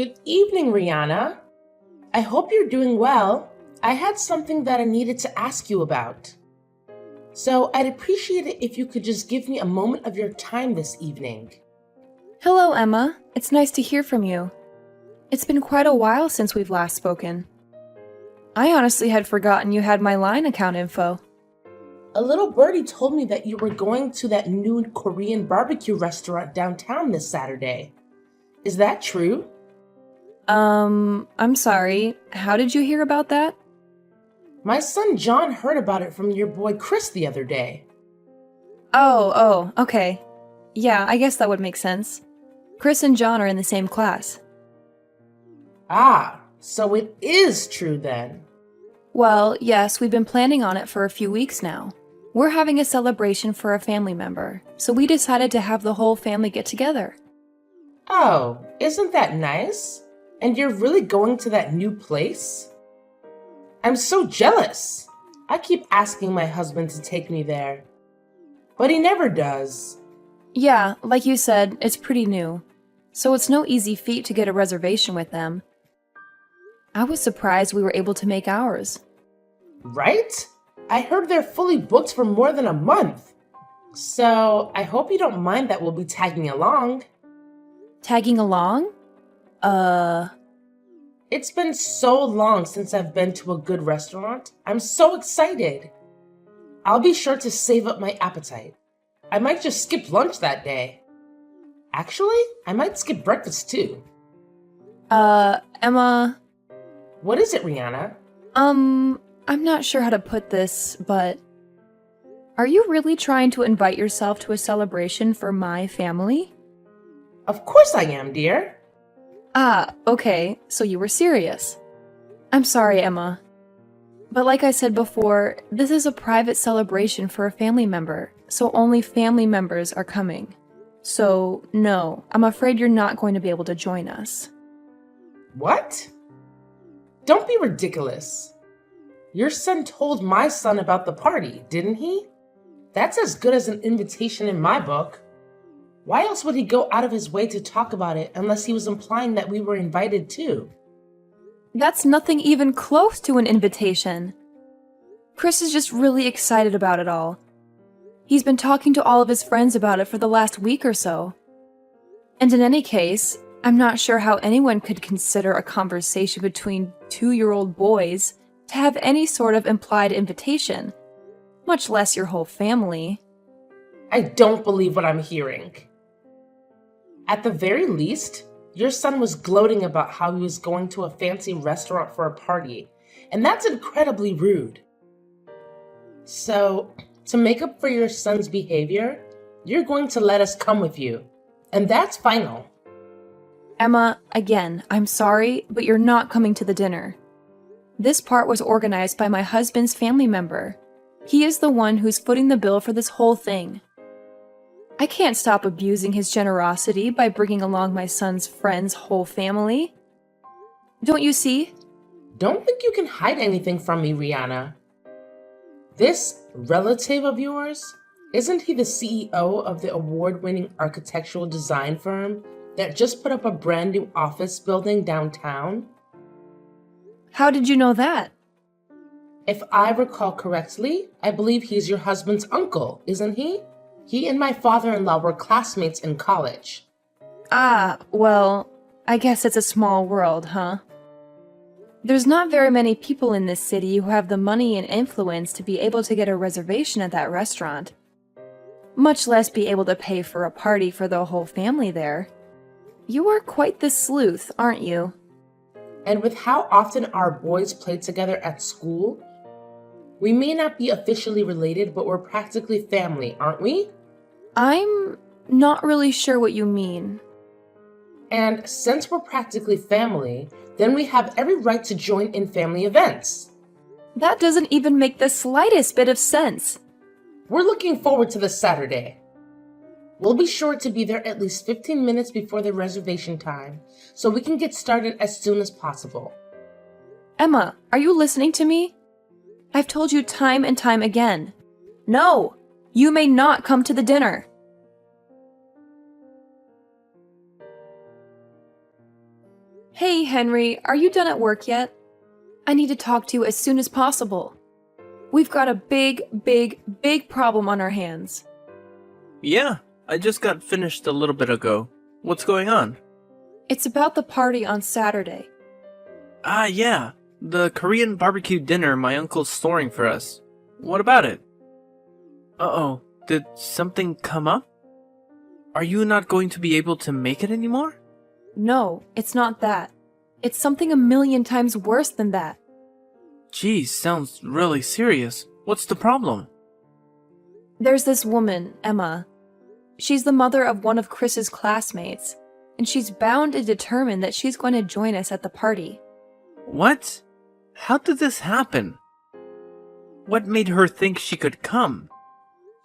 Good evening, Rihanna. I hope you're doing well. I had something that I needed to ask you about. So I'd appreciate it if you could just give me a moment of your time this evening. Hello, Emma. It's nice to hear from you. It's been quite a while since we've last spoken. I honestly had forgotten you had my line account info. A little birdie told me that you were going to that new Korean barbecue restaurant downtown this Saturday. Is that true? I'm sorry. How did you hear about that? My son John heard about it from your boy Chris the other day. Oh, okay. Yeah, I guess that would make sense. Chris and John are in the same class. Ah, so it is true then. Well, yes, we've been planning on it for a few weeks now. We're having a celebration for a family member, so we decided to have the whole family get together. Oh, isn't that nice? And you're really going to that new place? I'm so jealous. I keep asking my husband to take me there, but he never does. Yeah, like you said, it's pretty new, so it's no easy feat to get a reservation with them. I was surprised we were able to make ours. Right? I heard they're fully booked for more than a month. So I hope you don't mind that we'll be tagging along. Tagging along? It's been so long since I've been to a good restaurant. I'm so excited. I'll be sure to save up my appetite. I might just skip lunch that day. Actually, I might skip breakfast too. Emma... What is it, Rihanna? I'm not sure how to put this, but... Are you really trying to invite yourself to a celebration for my family? Of course I am, dear. Ah, okay, so you were serious. I'm sorry, Emma. But like I said before, this is a private celebration for a family member, so only family members are coming. So, no, I'm afraid you're not going to be able to join us. What? Don't be ridiculous. Your son told my son about the party, didn't he? That's as good as an invitation in my book. Why else would he go out of his way to talk about it unless he was implying that we were invited too? That's nothing even close to an invitation. Chris is just really excited about it all. He's been talking to all of his friends about it for the last week or so. And in any case, I'm not sure how anyone could consider a conversation between two-year-old boys to have any sort of implied invitation, much less your whole family. I don't believe what I'm hearing. At the very least, your son was gloating about how he was going to a fancy restaurant for a party, and that's incredibly rude. So, to make up for your son's behavior, you're going to let us come with you, and that's final. Emma, again, I'm sorry, but you're not coming to the dinner. This part was organized by my husband's family member. He is the one who's footing the bill for this whole thing. I can't stop abusing his generosity by bringing along my son's friend's whole family. Don't you see? Don't think you can hide anything from me, Rihanna. This relative of yours, isn't he the CEO of the award-winning architectural design firm that just put up a brand new office building downtown? How did you know that? If I recall correctly, I believe he's your husband's uncle, isn't he? He and my father-in-law were classmates in college. Ah, well, I guess it's a small world, huh? There's not very many people in this city who have the money and influence to be able to get a reservation at that restaurant, much less be able to pay for a party for the whole family there. You are quite the sleuth, aren't you? And with how often our boys play together at school, we may not be officially related, but we're practically family, aren't we? I'm not really sure what you mean. And since we're practically family, then we have every right to join in family events. That doesn't even make the slightest bit of sense. We're looking forward to this Saturday. We'll be sure to be there at least 15 minutes before the reservation time, so we can get started as soon as possible. Emma, are you listening to me? I've told you time and time again. No! You may not come to the dinner. Hey, Henry, are you done at work yet? I need to talk to you as soon as possible. We've got a big problem on our hands. Yeah, I just got finished a little bit ago. What's going on? It's about the party on Saturday. Ah, yeah, the Korean barbecue dinner my uncle's storing for us. What about it? Uh-oh, did something come up? Are you not going to be able to make it anymore? No, it's not that. It's something a million times worse than that. Geez, sounds really serious. What's the problem? There's this woman, Emma. She's the mother of one of Chris's classmates, and she's bound and determined that she's going to join us at the party. What? How did this happen? What made her think she could come?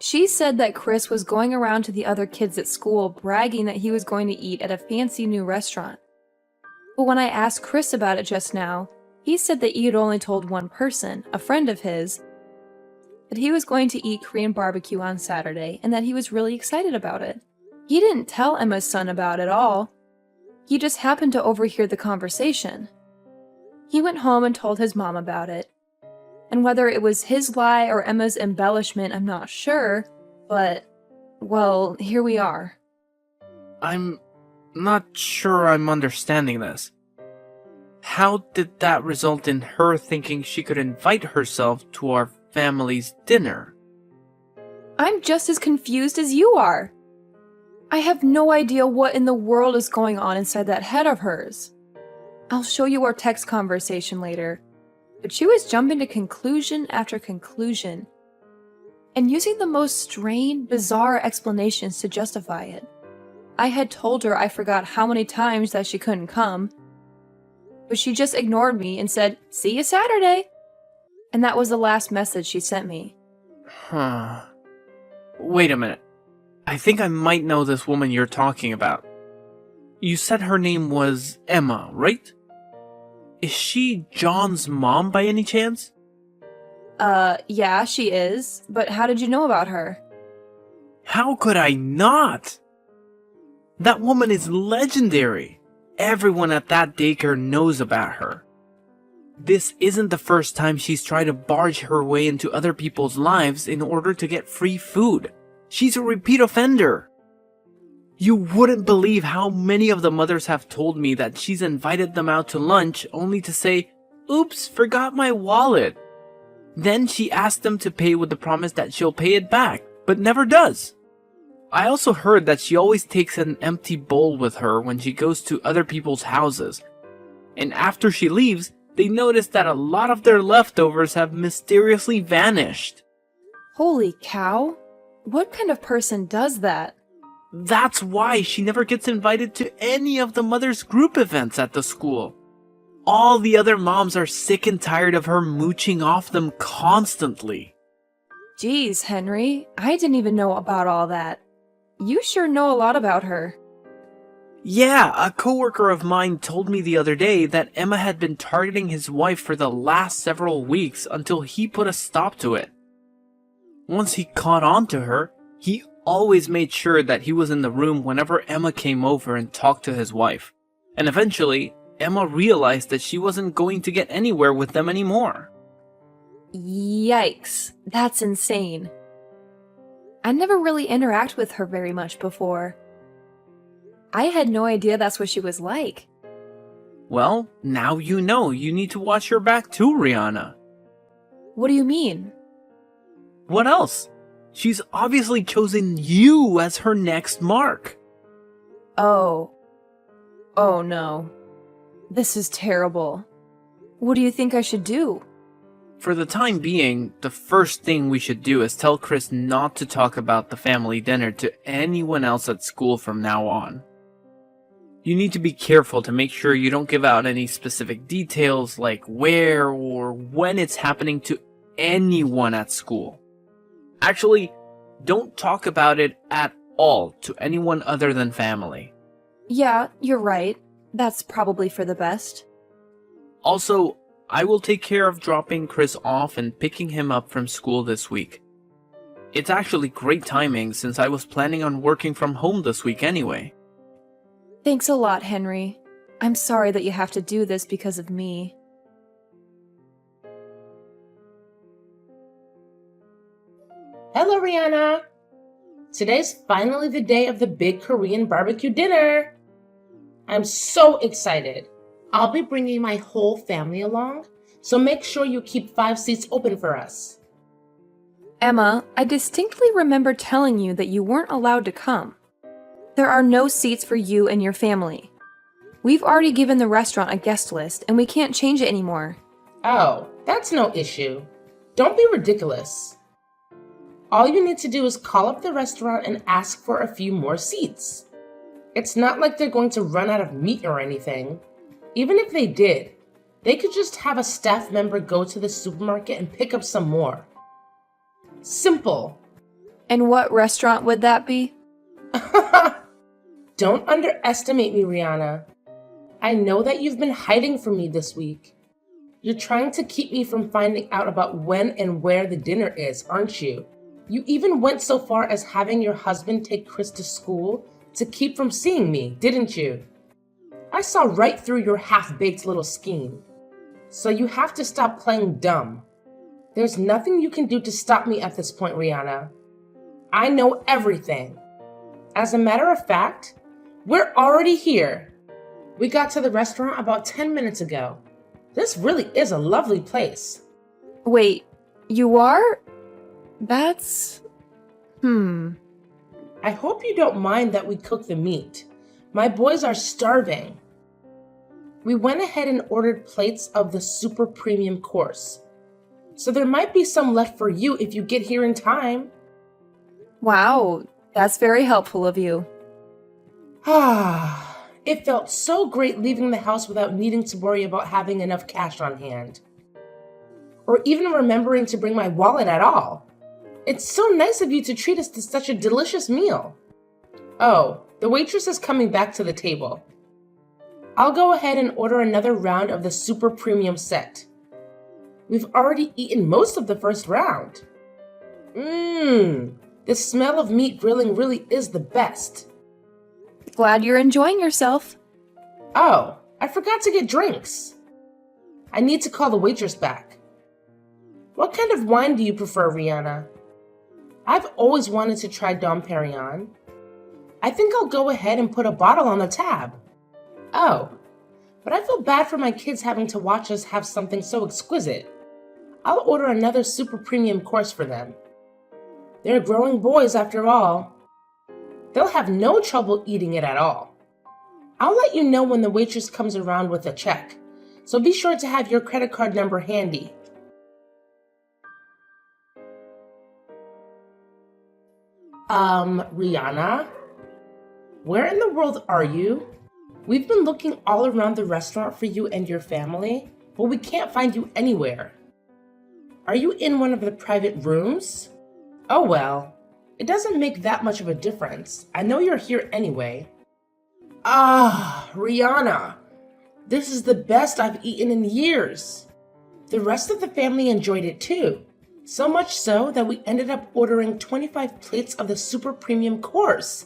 She said that Chris was going around to the other kids at school bragging that he was going to eat at a fancy new restaurant. But when I asked Chris about it just now, he said that he had only told one person, a friend of his, that he was going to eat Korean barbecue on Saturday and that he was really excited about it. He didn't tell Emma's son about it all. He just happened to overhear the conversation. He went home and told his mom about it. And whether it was his lie or Emma's embellishment, I'm not sure, but, well, here we are. I'm not sure I'm understanding this. How did that result in her thinking she could invite herself to our family's dinner? I'm just as confused as you are. I have no idea what in the world is going on inside that head of hers. I'll show you our text conversation later. But she was jumping to conclusion after conclusion, and using the most strained, bizarre explanations to justify it. I had told her I forgot how many times that she couldn't come, but she just ignored me and said, "See you Saturday." And that was the last message she sent me. Huh. Wait a minute. I think I might know this woman you're talking about. You said her name was Emma, right? Is she John's mom by any chance? Yeah, she is. But how did you know about her? How could I not? That woman is legendary. Everyone at that daycare knows about her. This isn't the first time she's tried to barge her way into other people's lives in order to get free food. She's a repeat offender. You wouldn't believe how many of the mothers have told me that she's invited them out to lunch only to say, "Oops, forgot my wallet." Then she asks them to pay with the promise that she'll pay it back, but never does. I also heard that she always takes an empty bowl with her when she goes to other people's houses. And after she leaves, they notice that a lot of their leftovers have mysteriously vanished. Holy cow. What kind of person does that? That's why she never gets invited to any of the mothers' group events at the school. All the other moms are sick and tired of her mooching off them constantly. Geez, Henry, I didn't even know about all that. You sure know a lot about her. Yeah, a coworker of mine told me the other day that Emma had been targeting his wife for the last several weeks until he put a stop to it. Once he caught on to her, he always made sure that he was in the room whenever Emma came over and talked to his wife. And eventually, Emma realized that she wasn't going to get anywhere with them anymore. Yikes, that's insane. I never really interacted with her very much before. I had no idea that's what she was like. Well, now you know. You need to watch your back too, Rihanna. What do you mean? What else? She's obviously chosen you as her next mark. Oh. Oh no. This is terrible. What do you think I should do? For the time being, the first thing we should do is tell Chris not to talk about the family dinner to anyone else at school from now on. You need to be careful to make sure you don't give out any specific details like where or when it's happening to anyone at school. Actually, don't talk about it at all to anyone other than family. Yeah, you're right. That's probably for the best. Also, I will take care of dropping Chris off and picking him up from school this week. It's actually great timing since I was planning on working from home this week anyway. Thanks a lot, Henry. I'm sorry that you have to do this because of me. Hello, Rihanna. Today's finally the day of the big Korean barbecue dinner. I'm so excited. I'll be bringing my whole family along, so make sure you keep 5 seats open for us. Emma, I distinctly remember telling you that you weren't allowed to come. There are no seats for you and your family. We've already given the restaurant a guest list, and we can't change it anymore. Oh, that's no issue. Don't be ridiculous. All you need to do is call up the restaurant and ask for a few more seats. It's not like they're going to run out of meat or anything. Even if they did, they could just have a staff member go to the supermarket and pick up some more. Simple. And what restaurant would that be? Don't underestimate me, Rihanna. I know that you've been hiding from me this week. You're trying to keep me from finding out about when and where the dinner is, aren't you? You even went so far as having your husband take Chris to school to keep from seeing me, didn't you? I saw right through your half-baked little scheme. So you have to stop playing dumb. There's nothing you can do to stop me at this point, Rihanna. I know everything. As a matter of fact, we're already here. We got to the restaurant about 10 minutes ago. This really is a lovely place. Wait, you are? That's... I hope you don't mind that we cook the meat. My boys are starving. We went ahead and ordered plates of the super premium course. So there might be some left for you if you get here in time. Wow, that's very helpful of you. It felt so great leaving the house without needing to worry about having enough cash on hand. Or even remembering to bring my wallet at all. It's so nice of you to treat us to such a delicious meal. Oh, the waitress is coming back to the table. I'll go ahead and order another round of the super premium set. We've already eaten most of the first round. The smell of meat grilling really is the best. Glad you're enjoying yourself. Oh, I forgot to get drinks. I need to call the waitress back. What kind of wine do you prefer, Rihanna? I've always wanted to try Dom Perignon. I think I'll go ahead and put a bottle on the tab. Oh, but I feel bad for my kids having to watch us have something so exquisite. I'll order another super premium course for them. They're growing boys after all. They'll have no trouble eating it at all. I'll let you know when the waitress comes around with a check, so be sure to have your credit card number handy. Rihanna? Where in the world are you? We've been looking all around the restaurant for you and your family, but we can't find you anywhere. Are you in one of the private rooms? Oh well, it doesn't make that much of a difference. I know you're here anyway. Rihanna, this is the best I've eaten in years. The rest of the family enjoyed it too. So much so that we ended up ordering 25 plates of the super premium course.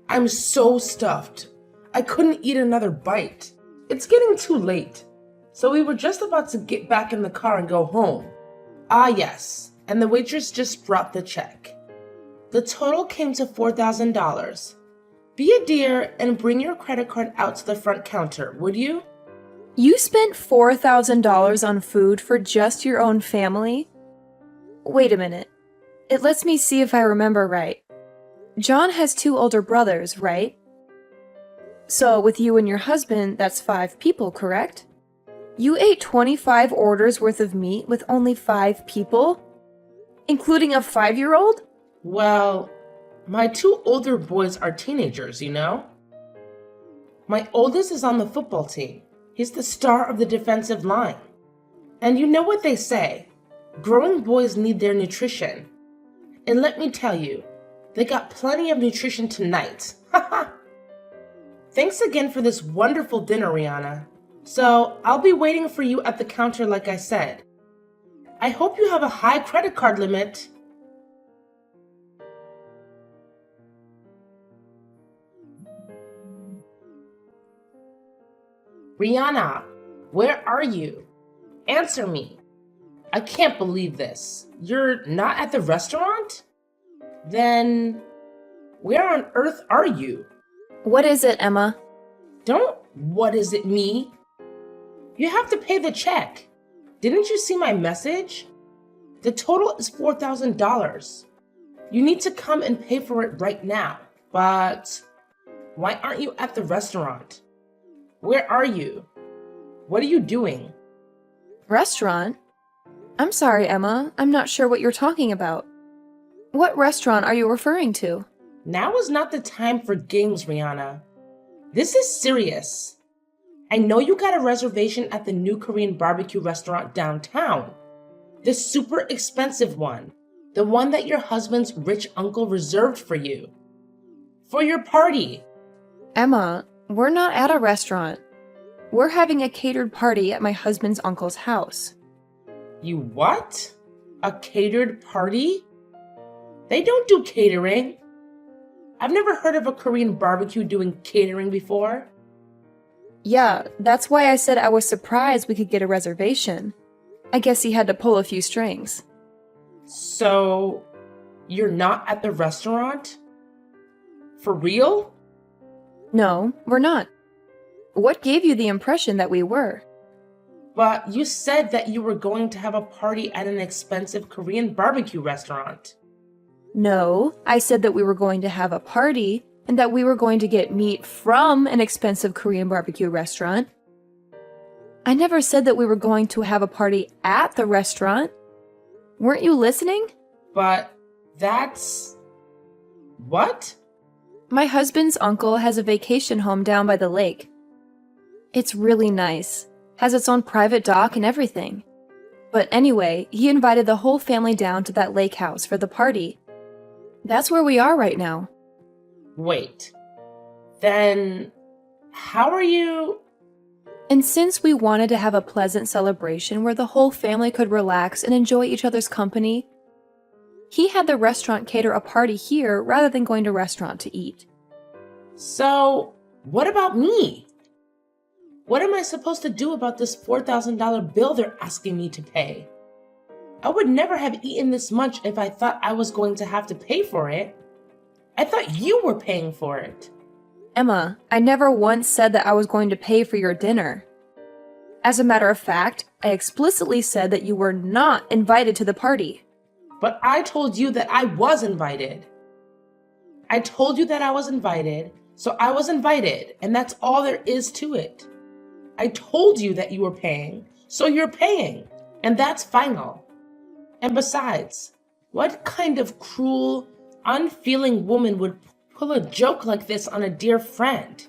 I'm so stuffed. I couldn't eat another bite. It's getting too late. So we were just about to get back in the car and go home. Yes, and the waitress just brought the check. The total came to $4,000. Be a dear and bring your credit card out to the front counter, would you? You spent $4,000 on food for just your own family? Wait a minute. It lets me see if I remember right. John has 2 older brothers, right? So with you and your husband, that's 5 people, correct? You ate 25 orders worth of meat with only 5 people? Including a 5-year-old? Well, my 2 older boys are teenagers, you know? My oldest is on the football team. He's the star of the defensive line. And you know what they say, growing boys need their nutrition. And let me tell you, they got plenty of nutrition tonight. Thanks again for this wonderful dinner, Rihanna. So I'll be waiting for you at the counter like I said. I hope you have a high credit card limit. Rihanna, where are you? Answer me. I can't believe this. You're not at the restaurant? Then, where on earth are you? What is it, Emma? Don't what is it me? You have to pay the check. Didn't you see my message? The total is $4,000. You need to come and pay for it right now. But why aren't you at the restaurant? Where are you? What are you doing? Restaurant? I'm sorry, Emma. I'm not sure what you're talking about. What restaurant are you referring to? Now is not the time for games, Rihanna. This is serious. I know you got a reservation at the new Korean barbecue restaurant downtown. The super expensive one. The one that your husband's rich uncle reserved for you. For your party. Emma, we're not at a restaurant. We're having a catered party at my husband's uncle's house. You what? A catered party? They don't do catering. I've never heard of a Korean barbecue doing catering before. Yeah, that's why I said I was surprised we could get a reservation. I guess he had to pull a few strings. So, you're not at the restaurant? For real? No, we're not. What gave you the impression that we were? But you said that you were going to have a party at an expensive Korean barbecue restaurant. No, I said that we were going to have a party and that we were going to get meat from an expensive Korean barbecue restaurant. I never said that we were going to have a party at the restaurant. Weren't you listening? But that's... What? My husband's uncle has a vacation home down by the lake. It's really nice, has its own private dock and everything. But anyway, he invited the whole family down to that lake house for the party. That's where we are right now. Wait. Then... how are you... And since we wanted to have a pleasant celebration where the whole family could relax and enjoy each other's company, he had the restaurant cater a party here rather than going to a restaurant to eat. So, what about me? What am I supposed to do about this $4,000 bill they're asking me to pay? I would never have eaten this much if I thought I was going to have to pay for it. I thought you were paying for it. Emma, I never once said that I was going to pay for your dinner. As a matter of fact, I explicitly said that you were not invited to the party. But I told you that I was invited. I told you that I was invited, so I was invited, and that's all there is to it. I told you that you were paying, so you're paying, and that's final. And besides, what kind of cruel, unfeeling woman would pull a joke like this on a dear friend?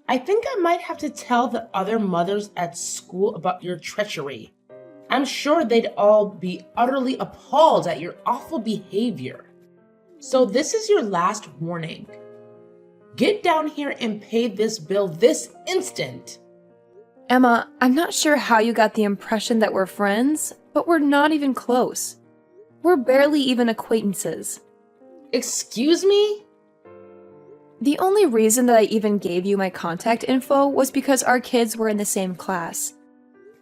I think I might have to tell the other mothers at school about your treachery. I'm sure they'd all be utterly appalled at your awful behavior. So this is your last warning. Get down here and pay this bill this instant. Emma, I'm not sure how you got the impression that we're friends, but we're not even close. We're barely even acquaintances. Excuse me? The only reason that I even gave you my contact info was because our kids were in the same class,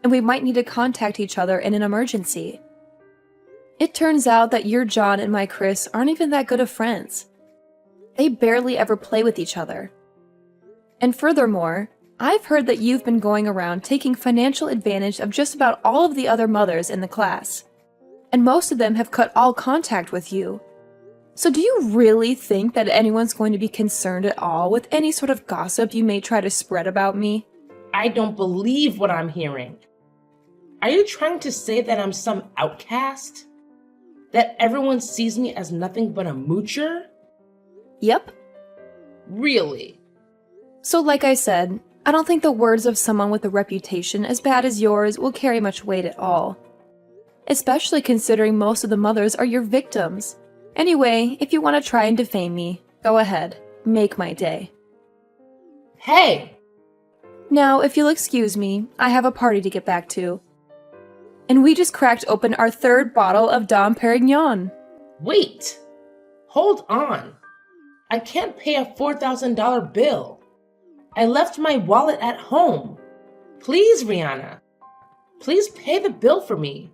and we might need to contact each other in an emergency. It turns out that your John and my Chris aren't even that good of friends. They barely ever play with each other. And furthermore, I've heard that you've been going around taking financial advantage of just about all of the other mothers in the class, and most of them have cut all contact with you. So do you really think that anyone's going to be concerned at all with any sort of gossip you may try to spread about me? I don't believe what I'm hearing. Are you trying to say that I'm some outcast? That everyone sees me as nothing but a moocher? Yep. Really? So like I said, I don't think the words of someone with a reputation as bad as yours will carry much weight at all. Especially considering most of the mothers are your victims. Anyway, if you want to try and defame me, go ahead. Make my day. Hey! Now, if you'll excuse me, I have a party to get back to. And we just cracked open our third bottle of Dom Perignon. Wait! Hold on. I can't pay a $4,000 bill. I left my wallet at home. Please, Rihanna. Please pay the bill for me.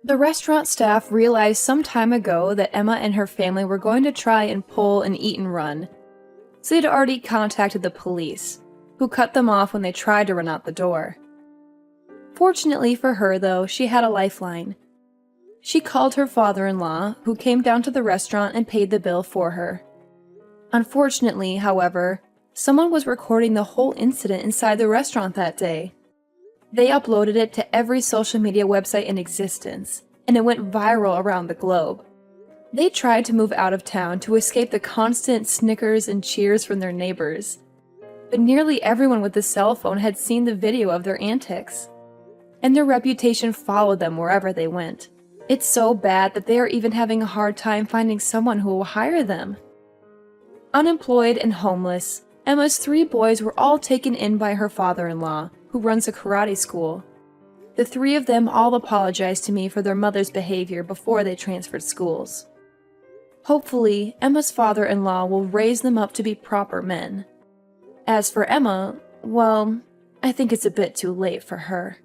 The restaurant staff realized some time ago that Emma and her family were going to try and pull an eat and run, so they'd already contacted the police, who cut them off when they tried to run out the door. Fortunately for her, though, she had a lifeline. She called her father-in-law, who came down to the restaurant and paid the bill for her. Unfortunately, however, someone was recording the whole incident inside the restaurant that day. They uploaded it to every social media website in existence, and it went viral around the globe. They tried to move out of town to escape the constant snickers and cheers from their neighbors, but nearly everyone with a cell phone had seen the video of their antics, and their reputation followed them wherever they went. It's so bad that they are even having a hard time finding someone who will hire them. Unemployed and homeless, Emma's 3 boys were all taken in by her father-in-law, who runs a karate school. The 3 of them all apologized to me for their mother's behavior before they transferred schools. Hopefully, Emma's father-in-law will raise them up to be proper men. As for Emma, well, I think it's a bit too late for her.